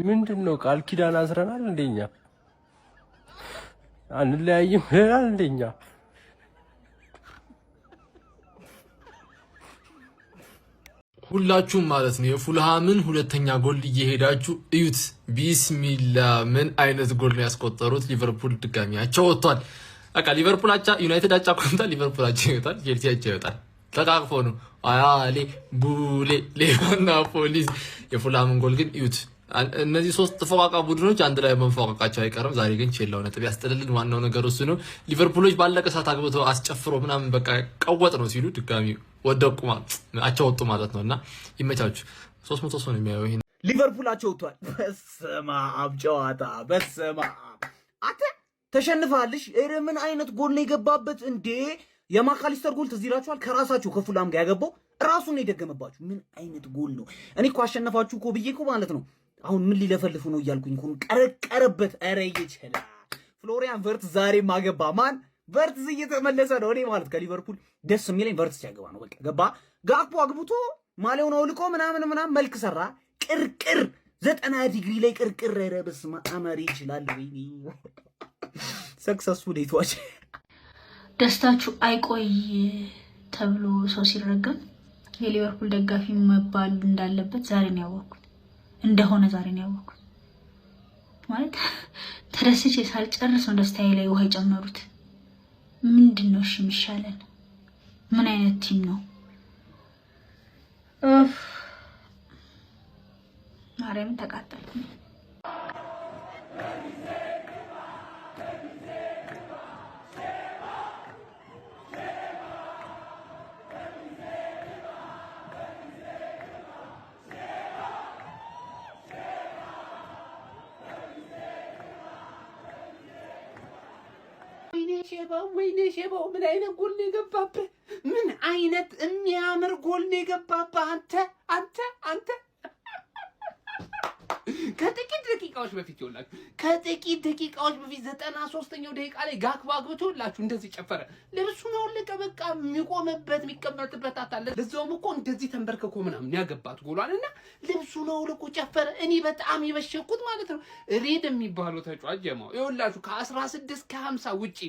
ምንድነው ቃል ኪዳን አስረናል እንደኛ አንለያይም ይላል እንደኛ ሁላችሁም ማለት ነው የፉልሃምን ሁለተኛ ጎል እየሄዳችሁ እዩት። ቢስሚላ ምን አይነት ጎል ነው ያስቆጠሩት? ሊቨርፑል ድጋሚ አቻ ወጥቷል። በቃ ሊቨርፑል አቻ፣ ዩናይትድ አቻ ቆንታ፣ ሊቨርፑል አቻ ይወጣል፣ ቼልሲ አቻ ይወጣል። ተቃቅፎ ነው አያሌ ቡሌ ሌባና ፖሊስ። የፉልሃምን ጎል ግን እዩት። እነዚህ ሶስት ተፈዋቃ ቡድኖች አንድ ላይ መንፈዋቃቸው አይቀርም። ዛሬ ግን ቼላው ነጥብ ያስጥልልን። ዋናው ነገር እሱ ነው። ሊቨርፑሎች ባለቀ ሰዓት አግብተው አስጨፍሮ ምናምን በቃ ቀወጥ ነው ሲሉ ድጋሚ ወደቁ አቻ ወጡ ማለት ነውና ይመቻችሁ። 300 ሰው ነው የሚያየው ይሄን። ሊቨርፑል አቻ ወጥቷል። በስመ አብ ጨዋታ፣ በስመ አብ አንተ ተሸንፋለሽ። ምን አይነት ጎል ነው የገባበት እንዴ? የማካሊስተር ጎል ትዝ ይላችኋል? ከራሳችሁ ከፉላም ጋር ያገባው ራሱን ነው የደገመባችሁ። ምን አይነት ጎል ነው? እኔ እኮ አሸነፋችሁ እኮ ብዬ እኮ ማለት ነው አሁን ምን ሊለፈልፉ ነው እያልኩኝ እኮ ቀረቀረበት። ኧረ ይችላል ፍሎሪያን ቨርትዝ ዛሬ ማገባ። ማን ቨርትዝ እየተመለሰ ነው። እኔ ማለት ከሊቨርፑል ደስ የሚለኝ ቨርትዝ ሲያገባ ነው። በቃ ገባ ጋክፖ አግብቶ ማሊያውን አውልቆ ምናምን መልክ ሰራ። ቅርቅር 90 ዲግሪ ላይ ቅርቅር። ኧረ በስመ አብ ይችላል። ወይኔ ሰክሰስፉል ዴቷች ደስታችሁ አይቆይ ተብሎ ሰው ሲረገም የሊቨርፑል ደጋፊ መባል እንዳለበት ዛሬ ነው ያወቅኩት። እንደሆነ ዛሬ ነው ያወቅኩት። ማለት ተደስቼ ሳልጨርስ ነው ደስታዬ ላይ ውሃ የጨመሩት። ምንድነው እሺ የሚሻለን? ምን አይነት ቲም ነው? ማርያም ተቃጠልኩ። ወይኔ ሼባው ምን አይነት ጎል ነው የገባብህ? ምን አይነት የሚያምር ጎል ነው የገባብህ? አንተ ከጥቂት ደቂቃዎች በፊት ይኸውላችሁ፣ ከጥቂት ደቂቃዎች በፊት 93ኛው ደቂቃ ላይ ጋክባ አግብቶ ይኸውላችሁ እንደዚህ ጨፈረ። ልብሱን አወለቀ። በቃ የሚቆምበት የሚቀመጥበት አታለ። ለዛውም እኮ እንደዚህ ተንበርከኮ ምናምን ያገባት ጎሏልና ልብሱን አወለቆ ጨፈረ። እኔ በጣም የበሸኩት ማለት ነው ሬድ የሚባለው ተጫዋች ጀማው ይኸውላችሁ ከ16 ከ50 ውጪ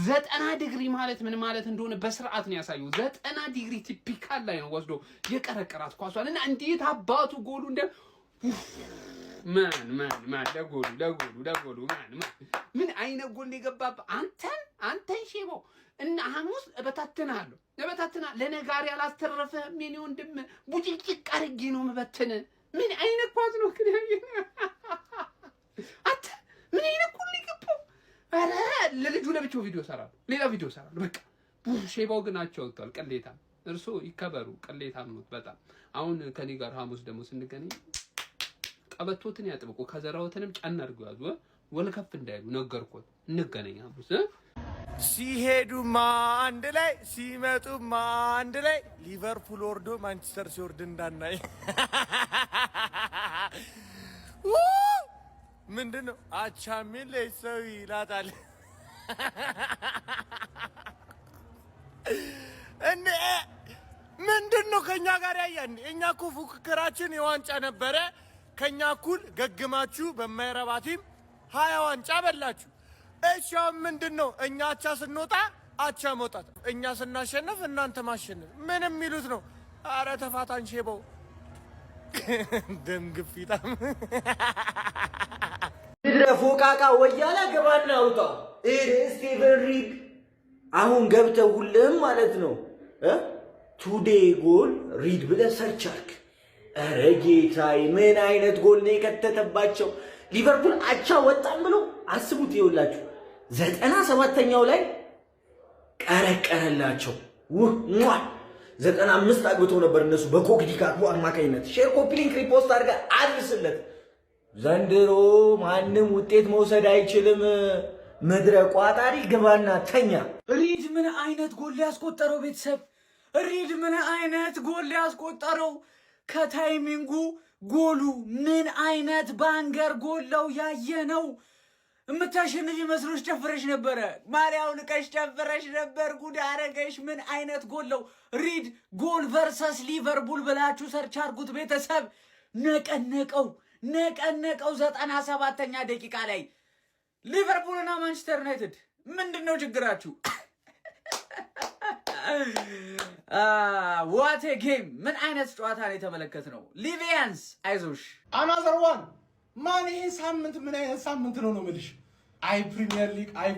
90 ዲግሪ ማለት ምን ማለት እንደሆነ በስርዓት ነው ያሳየው። 90 ዲግሪ ቲፒካል ላይ ነው ወስዶ የቀረቀራት ኳሷን እና እንዴት አባቱ ጎሉ እንደ ማን ለጎሉ ምን አይነት ጎል የገባብህ አንተን ሼባው እና ሐሙስ እበታትናለሁ ለነጋሪ አላስተረፈህም የኔ ወንድም። ቡጭጭቅ አድርጌ ነው መበተን። ምን አይነት ኳስ ነው አንተ? ምን አይነት ጎል የገባው? ኧረ ለልጁ ለብቻው ቪዲዮ ሰራለሁ፣ ሌላ ቪዲዮ ሰራለሁ። በቃ ሼባው ግን አቻ ወጥቷል። ቀሌታ እርሶ ይከበሩ። ቀሌታ ነው በጣም። አሁን ከኔ ጋር ሐሙስ ደግሞ ስንገናኝ ቀበቶትን ያጥብቁ፣ ከዘራውትንም ጫና አድርገው ያዙ። ወልከፍ እንዳይሉ ነገርኩት። እንገናኝ ሐሙስ። ሲሄዱማ አንድ ላይ ሲመጡማ አንድ ላይ ሊቨርፑል ወርዶ ማንቸስተር ሲወርድ እንዳናይ። ምንድነው አቻሚል ላይ ሰው ይላታል እንዴ? ምንድነው ከኛ ጋር ያያን? እኛ እኮ ፉክክራችን የዋንጫ ነበረ። ከኛ እኩል ገግማችሁ በማይረባቲም 20 ዋንጫ በላችሁ። እሺ ምንድነው? እኛ አቻ ስንወጣ አቻ መውጣት፣ እኛ ስናሸነፍ እናንተ ማሸነፍ ምን የሚሉት ነው? አረ ተፋታን ሼባው ደም ግፊታም ፎቃቃ ወያላ ገባና አውጣ። ስቲቨን ሪድ አሁን ገብተው ሁሉም ማለት ነው ቱዴይ ጎል ሪድ ብለህ ሰርች አድርግ። ኧረ ጌታዬ ምን አይነት ጎል ነው የከተተባቸው! ሊቨርፑል አቻ ወጣን ብሎ አስቡት። ይኸውላችሁ 97ኛው ላይ ቀረቀረላቸው። 95 አግብቶ ነበር እነሱ በኮክዲ ካክቦ አማካኝነት። ሼር ኮፒ ሊንክ ሪፖስት አድርገህ አድርስለት። ዘንድሮ ማንም ውጤት መውሰድ አይችልም። ምድረ ቋጣሪ ግባና ተኛ። ሪድ ምን አይነት ጎል ያስቆጠረው! ቤተሰብ ሪድ ምን አይነት ጎል ያስቆጠረው! ከታይሚንጉ ጎሉ ምን አይነት ባንገር ጎላው! ያየነው እምታሸንፊ መስሎሽ ጨፍረሽ ነበረ። ማሊያውን ቀሽ ጨፍረሽ ነበር። ጉድ አረገሽ። ምን አይነት ጎላው! ሪድ ጎል ቨርሰስ ሊቨርፑል ብላችሁ ሰርች አርጉት ቤተሰብ። ነቀነቀው ነቀነቀው 97ኛ ደቂቃ ላይ ሊቨርፑልና ማንቸስተር ዩናይትድ ምንድነው ችግራችሁ? ዋት ኤ ጌም! ምን አይነት ጨዋታ ነው የተመለከትነው? ሊቪያንስ አይዞሽ። አናዘር ዋን ማን ይሄ ሳምንት ምን አይነት ሳምንት ነው የምልሽ? አይ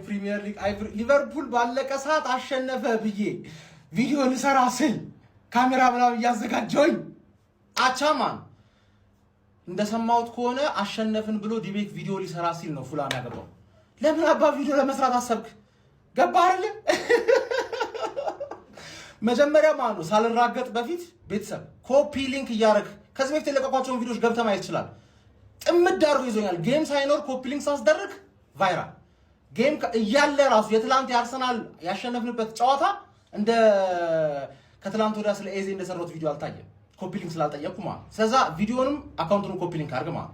ፕሪሚየር ሊግ ሊቨርፑል ባለቀ ሰዓት አሸነፈ ብዬ ቪዲዮ ልሰራ ስል ካሜራ ምናምን እያዘጋጀሁኝ አቻማን እንደሰማሁት ከሆነ አሸነፍን ብሎ ዲቤት ቪዲዮ ሊሰራ ሲል ነው ፉላም ያገባው። ለምን አባ ቪዲዮ ለመስራት አሰብክ? ገባህ አይደል? መጀመሪያ ማኑ ሳልራገጥ በፊት ቤተሰብ ኮፒ ሊንክ እያደረግ ከዚህ በፊት የለቀቋቸውን ቪዲዮዎች ገብተህ ማየት ይችላል። ጥምድ አድርጎ ይዞኛል። ጌም ሳይኖር ኮፒ ሊንክ ሳስደርግ ቫይራል ጌም እያለ ራሱ የትላንት የአርሰናል ያሸነፍንበት ጨዋታ እንደ ከትላንት ወዲያ ስለ ኤዜ እንደሰራሁት ቪዲዮ አልታየም። ኮፒ ሊንክ ስላልጠየቅኩ ማለት ስለዛ ቪዲዮንም አካውንቱንም ኮፒ ሊንክ አድርግ ማለት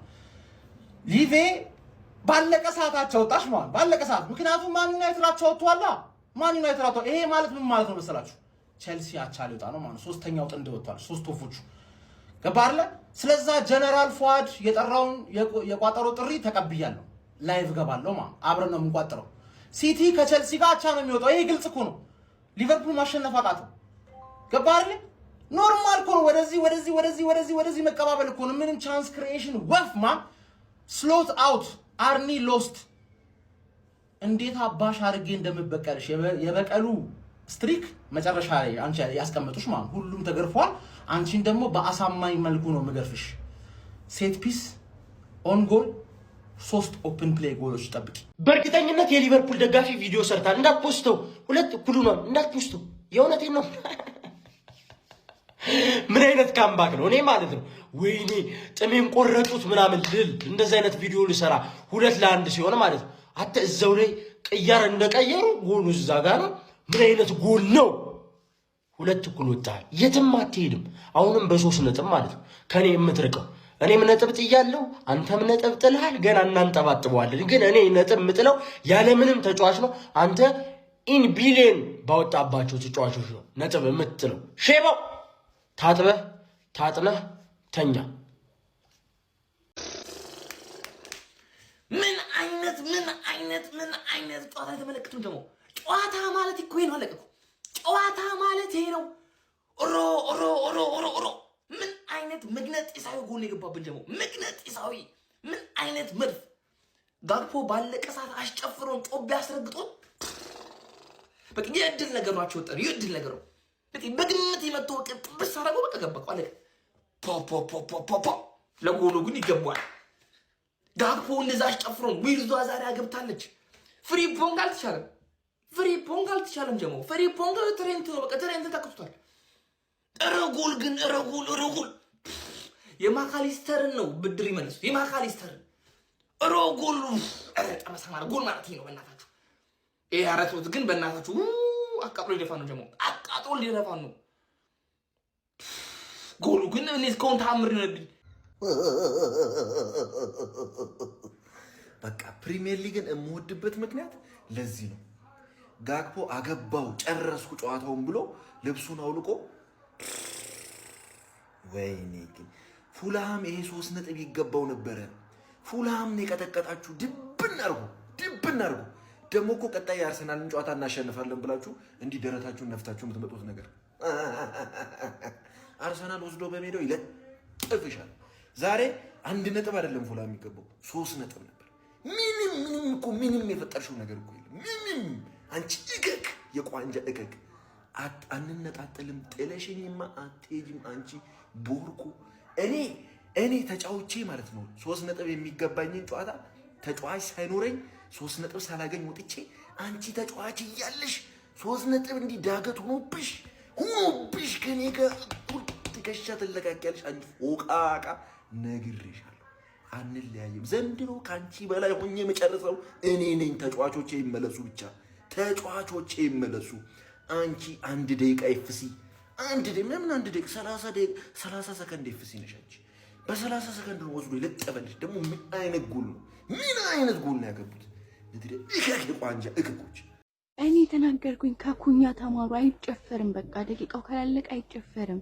ሊቬ ባለቀ ሰዓታቸው ወጣሽ ማለት ባለቀ ሰዓት። ምክንያቱም ማን ዩናይትድ አቻ ወጥቷላ። ማን ዩናይትድ አቻ ይሄ ማለት ምን ማለት ነው መሰላችሁ? ቼልሲ አቻ ሊወጣ ነው ማለት ሶስተኛው ጥንድ ወጥቷል። ሶስት ቶፎቹ ገባርለ። ስለዛ ጀነራል ፏድ የጠራውን የቋጠሮ ጥሪ ተቀብያለሁ። ላይቭ ገባለሁ ማለት አብረን ነው የምንቋጥረው። ሲቲ ከቼልሲ ጋር አቻ ነው የሚወጣው። ይሄ ግልጽ እኮ ነው። ሊቨርፑል ማሸነፍ አቃተው። ገባርለ። ኖርማል እኮ ነው። ወደዚህ መቀባበል እኮ ነው። ምንም ቻንስ ክሪኤሽን ወፍ ማን ስሎት አውት አርኒ ሎስት። እንዴት አባሽ አድርጌ እንደምበቀልሽ የበቀሉ ስትሪክ መጨረሻ ላይ አንቺ ያስቀመጡሽ ማለት ሁሉም ተገርፏል። አንቺን ደግሞ በአሳማኝ መልኩ ነው የምገርፍሽ። ሴት ፒስ ኦን ጎል 3 ኦፕን ፕሌይ ጎሎች ጠብቂ። በእርግጠኝነት የሊቨርፑል ደጋፊ ቪዲዮ ሰርታል። እንዳትፖስተው፣ ሁለት እኩሉ ነው እንዳትፖስተው። የእውነቴን ነው። ምን አይነት ካምባክ ነው? እኔ ማለት ነው ወይኔ ጥሜን ቆረጡት ምናምን ልል እንደዚህ አይነት ቪዲዮ ልሰራ 2-1 ሲሆን ማለት ነው። አተ እዛው ላይ ቅያር እንደቀየሩ ጎሉ እዛ ጋር ነው። ምን አይነት ጎል ነው? 2 እኩል ወጣል። የትም አትሄድም። አሁንም በ3 ነጥብ ማለት ነው ከኔ የምትርቀው። እኔም ነጥብ ጥያለሁ፣ አንተም ነጥብ ጥልሃል። ገና እናንጠባጥበዋለን። ግን እኔ ነጥብ የምጥለው ያለ ምንም ተጫዋች ነው። አንተ ኢን ቢሊየን ባወጣባቸው ተጫዋቾች ነው ነጥብ የምጥለው። ሼባው ታጥነህ ተኛ። ምን አይነት ጨዋታ የተመለከቱን ደግሞ ጨዋታ ማለት እኮ ነው። አለቀ። ጨዋታ ማለት ይሄ ነው። ኦሮ ምን አይነት መግነጢሳዊ ጎል የገባብን ደግሞ መግነጢሳዊ። ምን አይነት መድፍ ጋግፖ ባለቀ ሰዓት አስጨፍሮን ጮቤ አስረግጦን። በቃ የእድል ነገር ነው። አወጣን። የእድል ነገር ነው። በቃ በግምት የመጣው ቅብስ አደረገው። በቃ ገባ። አለቀ። ፖ ለጎሉ ግን ይገባዋል። ጋግፖ እንደዛ አስጨፍሮን ዊልዟ ዛሬ አገብታለች። ፍሪፖንግ አልተቻለም ደግሞ ፍሪፖንግ ትሬንት ነው። በቃ ትሬንት ተከፍቷል። ረጉል ግን ረጉል የማካሊስተርን ነው ብድር ይመልሱ። የማካሊስተርን ረጉል ጠመሰማር ጎል ማለት ነው። በእናታችሁ ይሄ አረቱት ግን በእናታችሁ አቃጥሎ ሊደፋ ነው ደግሞ አቃጥሎ ሊደፋ ነው። ጎሉ ግን እኔ እስካሁን ተአምር ነብኝ። በቃ ፕሪሚየር ሊግን የምወድበት ምክንያት ለዚህ ነው። ጋግፖ አገባው ጨረስኩ ጨዋታውን ብሎ ልብሱን አውልቆ ወይኔ ግን ፉልሃም ይሄ 3 ነጥብ ይገባው ነበረ። ፉልሃም ነው የቀጠቀጣችሁ። ድብን አርጉ። ደግሞ እኮ ቀጣይ የአርሰናልን ጨዋታ እናሸንፋለን ብላችሁ እንዲህ ደረታችሁን ነፍታችሁ የምትመጡት ነገር አርሰናል ወስዶ በሜዳው ይለጥፍሻል። ዛሬ 1 ነጥብ አይደለም ፉልሃም የሚገባው 3 ነጥብ ነበር። ምንም የፈጠርሽው ነገር እኮ የለም። ምንም አንቺ እገግ የቋንጃ እገግ አንነጣጥልም። ጥለሽኝማ አትሄጂም አንቺ ቦርኩ። እኔ ተጫውቼ ማለት ነው 3 ነጥብ የሚገባኝን ጨዋታ ተጫዋች ሳይኖረኝ 3 ነጥብ ሳላገኝ ወጥቼ አንቺ ተጫዋች እያለሽ 3 ነጥብ እንዲህ ዳገት ሆኖብሽ ከኔ ጋር ትከሻ ትለቃቂያለሽ። አንቺ ፎቃቃ ነግሬሻለሁ። አንለያይም። ዘንድሮ ከአንቺ በላይ ሆኜ የምጨርሰው እኔ ነኝ። ተጫዋቾቼ ይመለሱ፣ ብቻ ተጫዋቾቼ ይመለሱ። አንቺ 1 ደቂቃ ይፍሲ። 1 ደቂቃ ምን 1 ደቂቃ 30 ሰከንድ ይፍሲ ነሽ አንቺ። በ30 ሰከንድ ነው ወስዶ ይለጠበልሽ። ደግሞ ምን አይነት ጎል ነው? ምን አይነት ጎል ነው ያገቡት? እከክ ቋንጃ እከኮች። እኔ ተናገርኩኝ። ከኩኛ ተማሩ። አይጨፈርም። በቃ ደቂቃው ካላለቀ አይጨፈርም።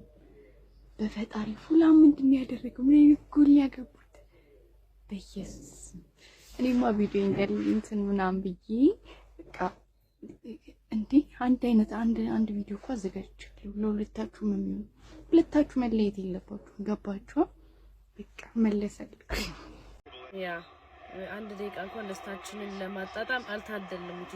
በፈጣሪ ፉልሃም ምንድን ነው ያደረገው? ምን አይነት ጎል ያገቡት? በየስ እኔማ ቪዲዮ እንትን ምናምን ብዬ በቃ እንዴ አንድ ቪዲዮ እኮ አዘጋጅቻለሁ ለሁለታችሁ የሚሆን ሁለታችሁ መለየት የለባችሁም ገባችሁ በቃ መለሰልኝ ያ አንድ ደቂቃ እንኳን ደስታችንን ለማጣጣም አልታደልንም እንጂ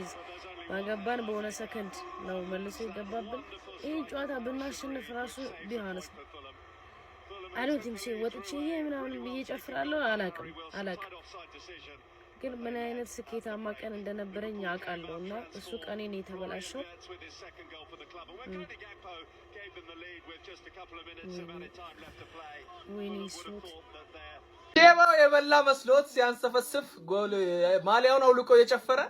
ባገባን በሆነ ሰከንድ ነው መልሶ ይገባብን ይሄን ጨዋታ ብናሸንፍ ራሱ ቢሆንስ I don't think so ወጥቼ ምናምን ብዬ ጨፍራለሁ አላቅም ግን ምን አይነት ስኬታማ ቀን እንደነበረኝ አውቃለሁና እሱ ቀኔን የተበላሸው ወይኔ ሱት ሼባው የበላ መስሎት ሲያንሰፈስፍ ጎል ማሊያውን አውልቆ የጨፈረ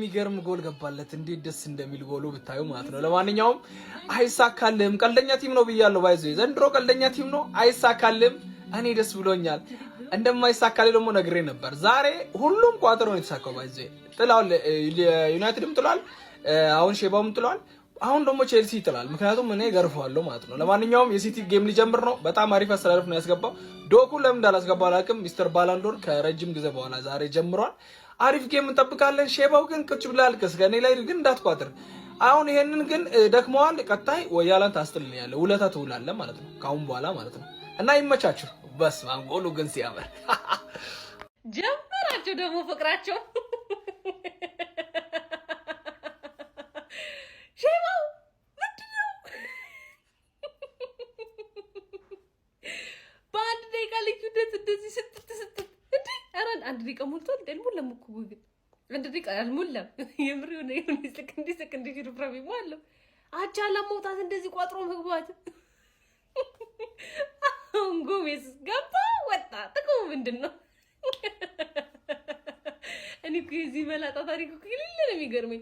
ሚገርም ጎል ገባለት እንዴት ደስ እንደሚል ጎሉ ብታዩ ማለት ነው ለማንኛውም አይሳካልም ቀልደኛ ቲም ነው ብያለሁ ባይዘ ዘንድሮ ቀልደኛ ቲም ነው አይሳካልም እኔ ደስ ብሎኛል እንደማይሳካልኝ ደግሞ ነግሬ ነበር ዛሬ ሁሉም ቋጥሮ ነው የተሳካው ባይዘ ጥላው ዩናይትድም ጥሏል አሁን ሼባውም ጥሏል አሁን ደግሞ ቼልሲ ይጥላል ምክንያቱም እኔ ገርፈዋለሁ ማለት ነው ለማንኛውም የሲቲ ጌም ሊጀምር ነው በጣም አሪፍ አሰላለፍ ነው ያስገባው ዶኩ ለምን እንዳላስገባው አላውቅም ሚስተር ባላንዶር ከረጅም ጊዜ በኋላ ዛሬ ጀምሯል አሪፍ ጌም እንጠብቃለን ሼባው ግን ቁጭ ብላል ከስከኔ ላይ ግን እንዳትቋጥር አሁን ይሄንን ግን ደክመዋል ቀጣይ ወያላን ታስጥልኛለህ ውለታ ትውላለህ ማለት ነው ካሁን በኋላ ማለት ነው እና ይመቻችሁ በስማም ጎሉ ግን ሲያምር ጀመራቸው ደግሞ ፍቅራቸው ሼባው ምንድነው በአንድ ደቂቃ ልዩነት እንደዚህ ስትት እንዴ አራን አንድ ደቂቃ ሞልቷል ደልሞላም እኮ ግን አንድ ደቂቃ አልሞላም የምር ነው ሰከንድ ፕሮግራም ይባላል አቻላ መውጣት እንደዚህ ቋጥሮ መግባት ጎሜስ ገባ ወጣ ጥቅሙ ምንድነው እኔ ከዚህ መላጣ ታሪክ እኮ ይልል ነው የሚገርመኝ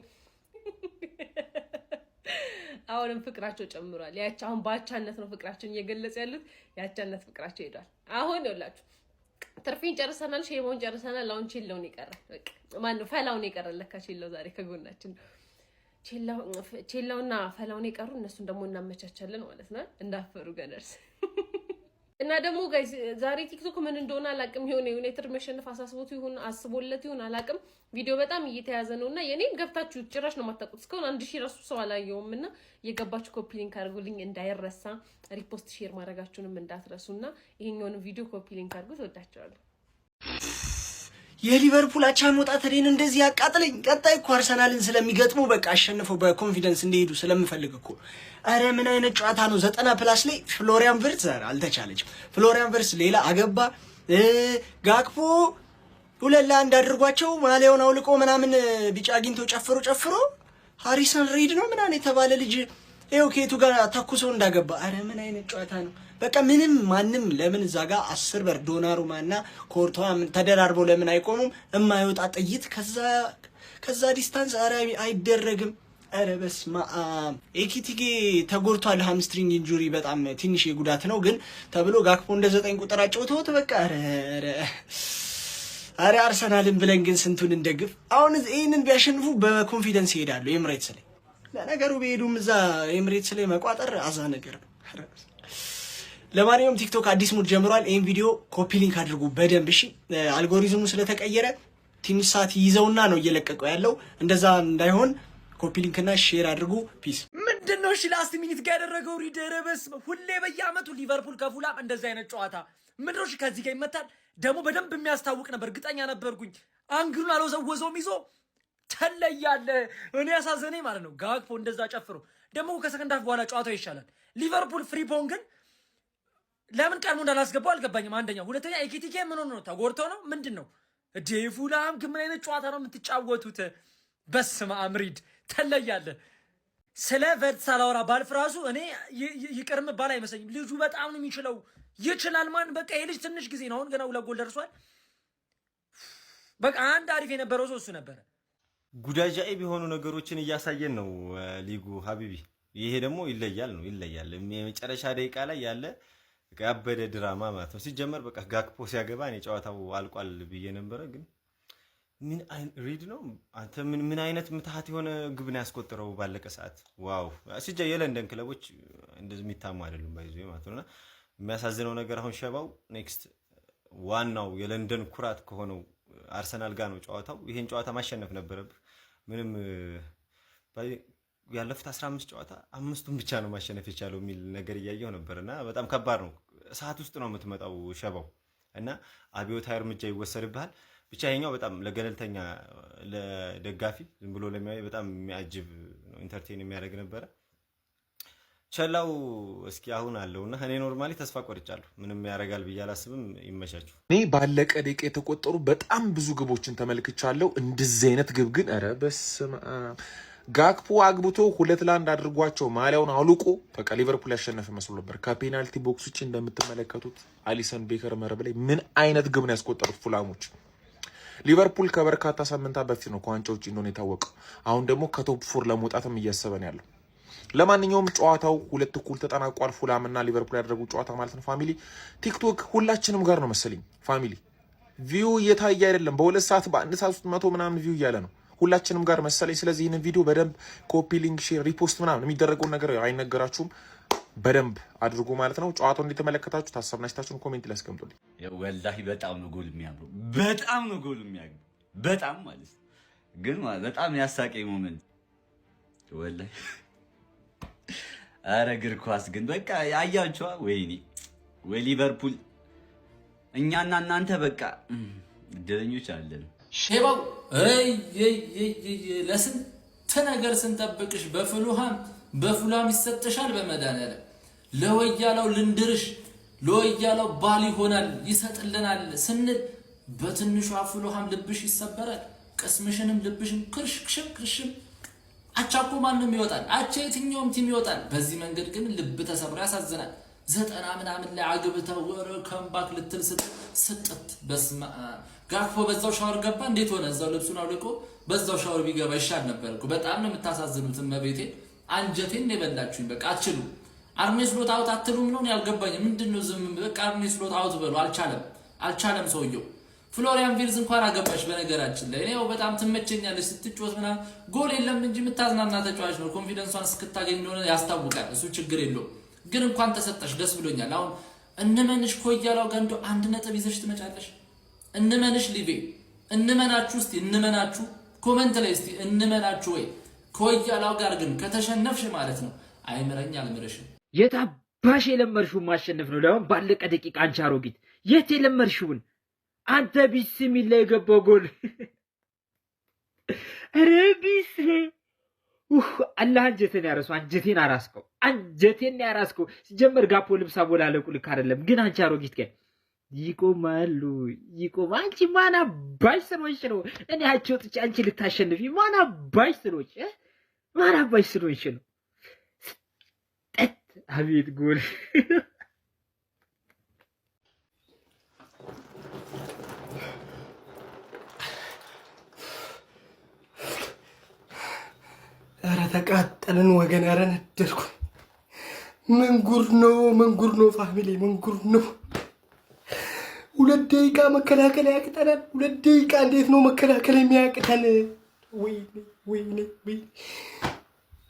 አሁንም ፍቅራቸው ጨምሯል ያቻ አሁን ባቻነት ነው ፍቅራቸውን እየገለጸ ያሉት ያቻነት ፍቅራቸው ሄዷል አሁን ይኸውላችሁ ትርፊን ጨርሰናል ሼባውን ጨርሰናል አሁን ቼላውን ይቀራል በቃ ማን ፈላውን ይቀራል ለካ ቼላው ዛሬ ከጎናችን ቼላውና ፈላውን ይቀሩ እነሱን ደግሞ እናመቻቻለን ማለት ነው እንዳፈሩ ገነርስ እና ደግሞ ጋይስ ዛሬ ቲክቶክ ምን እንደሆነ አላቅም ይሆነ ዩናይትድ መሸነፍ አሳስቦት ይሁን አስቦለት ይሁን አላቅም ቪዲዮ በጣም እየተያዘ ነውና የኔን ገብታችሁ ጭራሽ ነው ማታውቁት እስካሁን 1000 ራሱ ሰው አላየውምና የገባችሁ ኮፒ ሊንክ አድርጉልኝ እንዳይረሳ ሪፖስት ሼር ማድረጋችሁንም እንዳትረሱና ይሄኛውን ቪዲዮ ኮፒ ሊንክ አድርጉት ወዳችኋለሁ የሊቨርፑል አቻ መውጣት እኔን እንደዚህ ያቃጥለኝ ቀጣይ እኮ አርሰናልን ስለሚገጥሙ በቃ አሸንፈው በኮንፊደንስ እንደሄዱ ስለምፈልግ እኮ አረ ምን አይነት ጨዋታ ነው 90+ ላይ ፍሎሪያን ቨርትዝ አልተቻለችም ፍሎሪያን ቨርትዝ ሌላ አገባ ጋክፖ 2-1 አድርጓቸው ማሊያውን አውልቆ ምናምን ቢጫ አግኝቶ ጨፍሮ ሃሪሰን ሪድ ነው ምናምን የተባለ ልጅ ይኸው ከየቱ ጋር ተኩሶ እንዳገባ አረ ምን አይነት ጨዋታ ነው በቃ ምንም ማንም ለምን እዛ ጋር 10 በር ዶናሩማና ኮርቷ ተደራርበው ለምን አይቆሙም የማይወጣ ጥይት ከዛ ዲስታንስ አረ አይደረግም አረ በስማ ኤኪቲጌ ተጎድቷል ሃምስትሪንግ ኢንጁሪ በጣም ትንሽ የጉዳት ነው ግን ተብሎ ጋክፖ እንደ 9 ቁጥር አጫውተውት በቃ አረ አርሰናልን ብለን ግን ስንቱን እንደግፍ አሁን ይሄንን ቢያሸንፉ በኮንፊደንስ ይሄዳሉ ኤምሬትስ ላይ ለነገሩ ቢሄዱም እዛ ኤምሬትስ ላይ መቋጠር አዛ ነገር ነው ለማንኛውም ቲክቶክ አዲስ ሙድ ጀምሯል ይሄን ቪዲዮ ኮፒ ሊንክ አድርጉ በደንብ እሺ አልጎሪዝሙ ስለተቀየረ ትንሽ ሰዓት ይዘውና ነው እየለቀቀው ያለው እንደዛ እንዳይሆን ኮፒ ሊንክና ሼር አድርጉ ፒስ ምንድነው እሺ ላስት ሚኒት ጋር ያደረገው ሪደረበስ ሁሌ በየአመቱ ሊቨርፑል ከፉላም እንደዛ አይነት ጨዋታ ምንድነው እሺ ከዚህ ጋር ይመታል ደግሞ በደንብ የሚያስታውቅ ነበር እርግጠኛ ነበርኩኝ አንግሩን አልወዘወዘውም ይዞ ተለያለ እኔ ያሳዘነኝ ማለት ነው ጋክፖ እንደዛ ጨፍሮ ደግሞ ከሰከንድ ሃፍ በኋላ ጨዋታው ይሻላል ሊቨርፑል ፍሪፖን ግን ለምን ቀድሞ እንዳላስገባው አልገባኝም አንደኛ ሁለተኛ ኤኪቲኬ ምን ሆነ ነው ተጎድቶ ነው ምንድነው ዴፉላም ግን ምን አይነት ጨዋታ ነው የምትጫወቱት በስመ አብ ሪድ ተለያለ ስለ ቨርትዝ ሳላወራ ባልፍ ራሱ እኔ ይቅርም ባል አይመስለኝም ልጁ በጣም ነው የሚችለው ይችላል ማን በቃ ይሄ ልጅ ትንሽ ጊዜ ነው አሁን ገና 2 ጎል ደርሷል በቃ አንድ አሪፍ የነበረው ሰው እሱ ነበር ጉዳጃይ ቢሆኑ ነገሮችን እያሳየን ነው ሊጉ ሀቢቢ ይሄ ደግሞ ይለያል የመጨረሻ ደቂቃ ላይ ያለ ያበደ ድራማ ማለት ነው ሲጀመር በቃ ጋክፖ ሲያገባ እኔ ጨዋታው አልቋል ብዬ ነበር ግን ምን ሪድ ነው አንተ ምን አይነት ምትሃት የሆነ ግብ ነው ያስቆጠረው ባለቀ ሰዓት ዋው ሲጀ የለንደን ክለቦች እንደዚህ የሚታሙ አይደሉም ባይዘው ማለት ነውና የሚያሳዝነው ነገር አሁን ሸባው ኔክስት ዋናው የለንደን ኩራት ከሆነው አርሰናል ጋር ነው ጨዋታው። ይሄን ጨዋታ ማሸነፍ ነበረብህ። ምንም ያለፉት 15 ጨዋታ 5ቱን ብቻ ነው ማሸነፍ የቻለው የሚል ነገር እያየሁ ነበርና በጣም ከባድ ነው። ሰዓት ውስጥ ነው የምትመጣው ሸባው እና አብዮታዊ እርምጃ ይወሰድብሃል። ብቻ ይሄኛው በጣም ለገለልተኛ ለደጋፊ ዝም ብሎ ለሚያይ በጣም የሚያጅብ ነው፣ ኢንተርቴን የሚያደርግ ነበረ። ቸላው እስኪ አሁን አለውና እኔ ኖርማሊ ተስፋ ቆርጫለሁ። ምንም ያደርጋል ብዬ አላስብም። ይመቻችሁ። እኔ ባለቀ ደቂቃ የተቆጠሩ በጣም ብዙ ግቦችን ተመልክቻለሁ። እንደዚህ አይነት ግብ ግን ኧረ በስመ አብ ጋክፖ አግብቶ 2-1 አድርጓቸው ማሊያውን አውልቆ በቃ ሊቨርፑል ያሸነፈ መስሎ ነበር። ከፔናልቲ ቦክስ ውጭ እንደምትመለከቱት አሊሰን ቤከር መረብ ላይ ምን አይነት ግብ ነው ያስቆጠሩት ፉላሞች። ሊቨርፑል ከበርካታ ሳምንታት በፊት ነው ከዋንጫ ውጭ እንደሆነ የታወቀው። አሁን ደግሞ ከቶፕ 4 ለመውጣትም እያሰበን ያለው። ለማንኛውም ጨዋታው 2-1 ተጠናቋል። ፉላም እና ሊቨርፑል ያደረጉት ጨዋታ ማለት ነው። ፋሚሊ ቲክቶክ ሁላችንም ጋር ነው መሰለኝ ፋሚሊ ቪው እየታየ አይደለም። በ2 ሰዓት በ1 ሰዓት ውስጥ 100 ምናምን ቪው እያለ ነው ሁላችንም ጋር መሰለኝ። ስለዚህ ይህንን ቪዲዮ በደንብ ኮፒ ሊንክ፣ ሼር፣ ሪፖስት ምናምን የሚደረገውን ነገር አይነገራችሁም፣ በደንብ አድርጎ ማለት ነው። ጨዋታውን እንደተመለከታችሁ ታሳብና አስተያየታችሁን ኮሜንት ላይ አስቀምጡልኝ። ወላሂ በጣም ነው ጎል የሚያምሩ፣ በጣም ነው ጎል የሚያምሩ፣ በጣም ማለት ግን በጣም ያሳቀኝ ሞመንት ወላሂ። አረ እግር ኳስ ግን በቃ ያያችኋ። ወይኔ ወይ ሊቨርፑል፣ እኛና እናንተ በቃ እድለኞች አለን። ሼባው ለስንት ነገር ስንጠብቅሽ በፉላም ይሰጥሻል። በመድኃኒዓለም ለወያላው ልንድርሽ፣ ለወያላው ባል ይሆናል ይሰጥልናል ስንል በትንሿ ፉላም ልብሽ ይሰበራል። ቅስምሽንም ልብሽን ክርሽም አቻኮ ማንም ይወጣል፣ አቻ የትኛውም ቲም ይወጣል። በዚህ መንገድ ግን ልብ ተሰብሮ ያሳዝናል። 90 ምናምን ላይ አግብተው ወረ ከምባክ ልትል ስጥት በስማ ጋክፖ በዛው ሻወር ገባ። እንዴት ሆነ? እዛው ልብሱን አውልቆ በዛው ሻወር ቢገባ ይሻል ነበር እኮ። በጣም ነው የምታሳዝኑት። መቤቴ አንጀቴን ነው የበላችሁኝ። በቃ አትችሉ። አርኔ ስሎት አውት አትሉም ነው ያልገባኝ። ምንድነው ዝም በቃ አርኔ ስሎት አውት በሉ። አልቻለም ሰውየው። ፍሎሪያን ቪርዝ እንኳን አገባሽ። በነገራችን ላይ እኔው በጣም ትመቸኛለች ስትጮት ምናምን። ጎል የለም እንጂ የምታዝናና ተጫዋች ነው። ኮንፊደንሷን እስክታገኝ እንደሆነ ያስታውቃል። እሱ ችግር የለውም። ግን እንኳን ተሰጠሽ፣ ደስ ብሎኛል። አሁን እንመንሽ ኮያላው ገንዶ 1 ነጥብ ይዘሽ ትመጫለሽ። እንመንሽ ሊቬ፣ እንመናችሁ እስቲ፣ እንመናችሁ ኮሜንት ላይ እስቲ እንመናችሁ ወይ ኮያላው ጋር ግን ከተሸነፍሽ ማለት ነው አይምረኝ አልምረሽም። የታባሽ የለመርሽውን ማሸነፍ ነው። ለምን ባለቀ ደቂቃ አንቺ አሮጊት የት የለመርሽውን አንተ ቢስሚላ የገባው ጎል ረቢስ አላህ አንጀቴን ያረሰው፣ አንጀቴን አራስከው፣ አንጀቴን ያራስከው። ሲጀመር ጋፖ ልብሳ ቦላለቁ ልክ አይደለም። ግን አንቺ አሮጊት ቀን ይቆማሉ። አንቺ ማን አባሽ ስለሆንሽ ነው እኔ አንቺ ወጥቼ አንቺ ልታሸንፊ? ማን አባሽ ስለሆንሽ ነው? አቤት ጎል! ኧረ ተቃጠልን ወገን! ኧረ ነደድኩ። ምን ጉድ ነው ፋሚሊ፣ ምን ጉድ ነው! 2 ደቂቃ መከላከል ያቅተናል። 2 ደቂቃ እንዴት ነው መከላከል የሚያቅተን? ወይኔ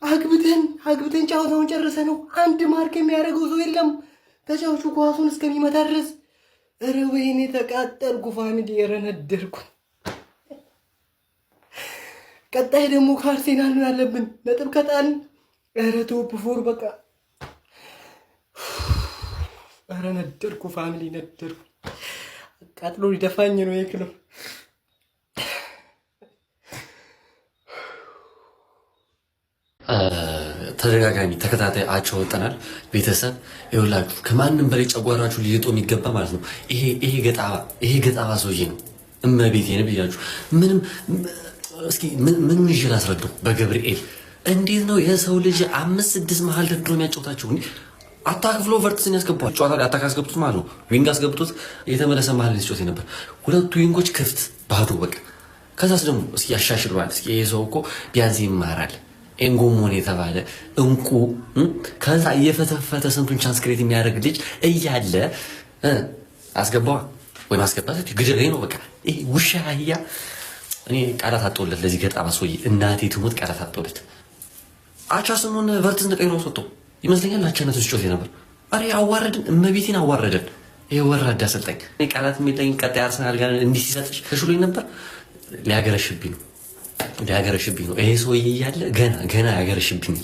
አግብተን ጨዋታውን ጨርሰ ነው። አንድ ማርክ የሚያደርገው ሰው የለም ተጫዋቹ ኳሱን እስከሚመታ ድረስ። ኧረ ወይኔ ተቃጠልኩ ፋሚሊ፣ ኧረ ነደድኩ። ቀጣይ ደግሞ ከአርሴናል ነው ያለብን። ነጥብ ከጣልን ኧረ ቶፕ 4 በቃ። ኧረ ነደድኩ ፋሚሊ፣ ነደድኩ። አቃጥሎ ሊደፋኝ ነው የክለብ። ተደጋጋሚ ተከታታይ አቻ ወጠናል። ቤተሰብ ይኸውላችሁ ከማንም በላይ ጨጓራችሁ ሊልጦ የሚገባ ማለት ነው ይሄ ገጣባ ሰውዬ ነው። እመቤቴን ብያችሁ ምንም እስኪ ምን ይዤ ላስረዳው? በገብርኤል እንዴት ነው የሰው ልጅ 5-6 መሀል ደርድሮ የሚያጫውታቸው? አታክፍሎ ቨርትስን ያስገባል። ጨዋታ ላይ አታክ አስገብቶት ማለት ነው። ዊንግ አስገብቶት የተመለሰ መሀል ላይ ሲጫወት ነበር። 2 ዊንጎች ክፍት ባዶ በቃ። ከዛስ ደግሞ እስኪ ያሻሽለዋል። እስኪ ይሄ ሰው እኮ ቢያንስ ይማራል። ኤንጎሞን የተባለ እንቁ ከዛ እየፈተፈተ ስንቱን ቻንስ ክሬት የሚያደርግ ልጅ እያለ አስገባዋ ወይ ማስገባት ግድሬ ነው በቃ። ይሄ ውሻ አህያ እኔ ቃላት አጣሁለት ለዚህ ገጣባ ሰውዬ። እናቴ ትሞት ቃላት አጣሁለት። አቻ ስሙን ቨርትስ ነቀይሮ ወጥቶ ይመስለኛል አቻነቱ ሲጮት ነበር። አሬ አዋረድን፣ እመቤቴን አዋረደን። ይሄ ወራዳ አሰልጣኝ እኔ ቃላት የሚለኝ ቀጣይ አርሰናል ጋር እንዲህ ሲሰጥሽ ተሽሎኝ ነበር። ሊያገረሽብኝ ነው ይሄ ሰውዬ እያለ ገና ያገረሽብኝ።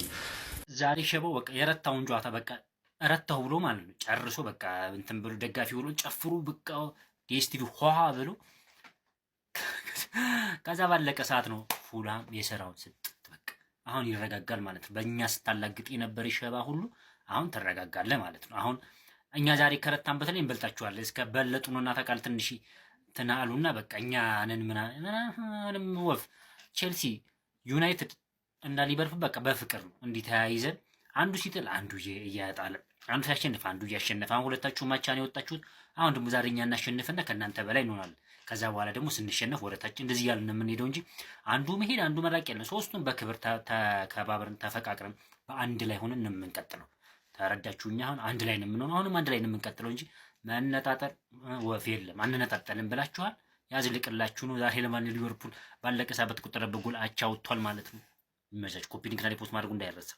ዛሬ ሸበው በቃ የረታውን ጨዋታ በቃ ረታው ብሎ ማለት ነው ጨርሶ በቃ እንትን ብሎ ደጋፊ ብሎ ጨፍሩ በቃ ዲኤስቲቪ ሆሃ ብሎ ከዛ ባለቀ ሰዓት ነው ፉላም የሰራውን ስጥ በቃ አሁን ይረጋጋል ማለት ነው። በእኛ ስታላግጥ የነበር ሸባ ሁሉ አሁን ትረጋጋለህ ማለት ነው። አሁን እኛ ዛሬ ከረታን በተለይ እንበልጣችኋለን። እስከ በለጡንና ተቃል ትንሽ ትናሉና በቃ እኛ ነን ምንም ወፍ ቼልሲ ዩናይትድ እና ሊቨርፑል በቃ በፍቅር ነው እንዲህ ተያይዘን አንዱ ሲጥል አንዱ እያጣለ አንዱ ሲያሸንፍ አንዱ እያሸነፈ አሁን ሁለታችሁ ማቻን የወጣችሁት አሁን ደግሞ ዛሬ እኛ እናሸንፍና ከእናንተ በላይ እንሆናለን። ከዛ በኋላ ደግሞ ስንሸነፍ ወደታችን እንደዚህ ያልን የምንሄደው እንጂ አንዱ መሄድ አንዱ መራቅ ያለ ሶስቱን በክብር ተከባብረን ተፈቃቅረን በአንድ ላይ ሆነን ነው የምንቀጥለው። ተረዳችሁ? እኛ አሁን አንድ ላይ ነው የምንሆነው፣ አሁንም አንድ ላይ ነው የምንቀጥለው እንጂ መነጣጠር ወፍ የለም። አንነጣጠልም ብላችኋል። ያዝልቅላችሁ ነው። ዛሬ ለማን ሊቨርፑል ባለቀ ሰዓት በተቆጠረበት ጎል አቻ ወጥቷል ማለት ነው። ይመቻች። ኮፒ ሊንክ ላይ ፖስት ማድረጉ እንዳይረሳ።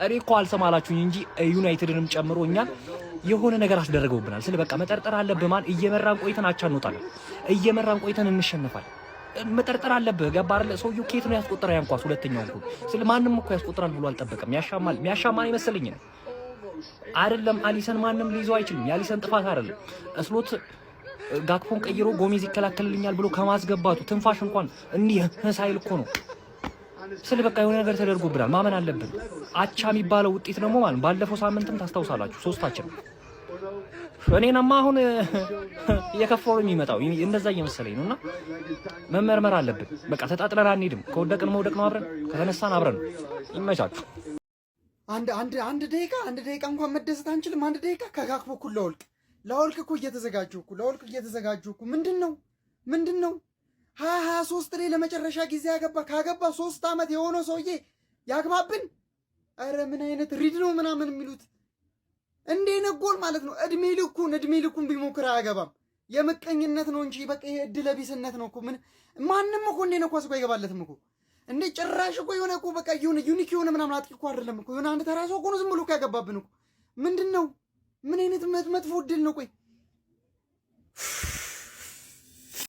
እኔ እኮ አልሰማላችሁኝ እንጂ ዩናይትድንም ጨምሮ እኛን የሆነ ነገር አስደረገውብናል። ስለ በቃ መጠርጠር አለብህ። ማን እየመራን ቆይተን አቻ እንወጣለን፣ እየመራን ቆይተን እንሸነፋለን። መጠርጠር አለብህ። ገባ አይደለ? ሰውዬው ኬት ነው ያስቆጠረ ያን ኳስ ሁለተኛው ጎል። ስለ ማንም እኮ ያስቆጥራል ብሎ አልጠበቀም። ያሻማል ይመስልኝ ነው አይደለም። አሊሰን ማንም ሊይዘው አይችልም። የአሊሰን ጥፋት አይደለም። እስሎት ጋክፖን ቀይሮ ጎሜዝ ይከላከልልኛል ብሎ ከማስገባቱ ትንፋሽ እንኳን እንዲህ ሳይል እኮ ነው። ስለ በቃ የሆነ ነገር ተደርጎብናል። ማመን አለብን። አቻ የሚባለው ውጤት ደግሞ ማለት ባለፈው ሳምንትም ታስታውሳላችሁ ሶስታችን እኔናማ አሁን እየከፋው ነው የሚመጣው። እንደዛ እየመሰለኝ ነውና መመርመር አለብን። በቃ ተጣጥለን አንሄድም። ከወደቅን መውደቅ ነው አብረን፣ ከተነሳን አብረን። ይመቻችሁ። አንድ ደቂቃ እንኳን መደሰት አንችልም። አንድ ደቂቃ ከጋክፖ እኩል ለወልቅ እኮ እየተዘጋጁ እኮ ምንድን ነው 2023 ላይ ለመጨረሻ ጊዜ ካገባ 3 ዓመት የሆነው ሰውዬ ያግባብን። አረ ምን አይነት ሪድ ነው ምናምን የሚሉት እንዴ ነጎል ማለት ነው። እድሜ ልኩን ቢሞክር አያገባም። የምቀኝነት ነው እንጂ በቃ ይሄ እድለቢስነት ነው እኮ። ማንም እኮ እንዴ ነው ኳስ እኮ አይገባለትም እኮ እንዴ ጭራሽ እኮ የሆነ እኮ በቃ ዩኒክ የሆነ ምናምን አጥቂ እኮ አይደለም እኮ የሆነ አንድ ተራ ሰው እኮ ነው ዝም ብሎ ያገባብን እኮ። ምንድን ነው? ምን አይነት መጥፎ እድል ነው? ቆይ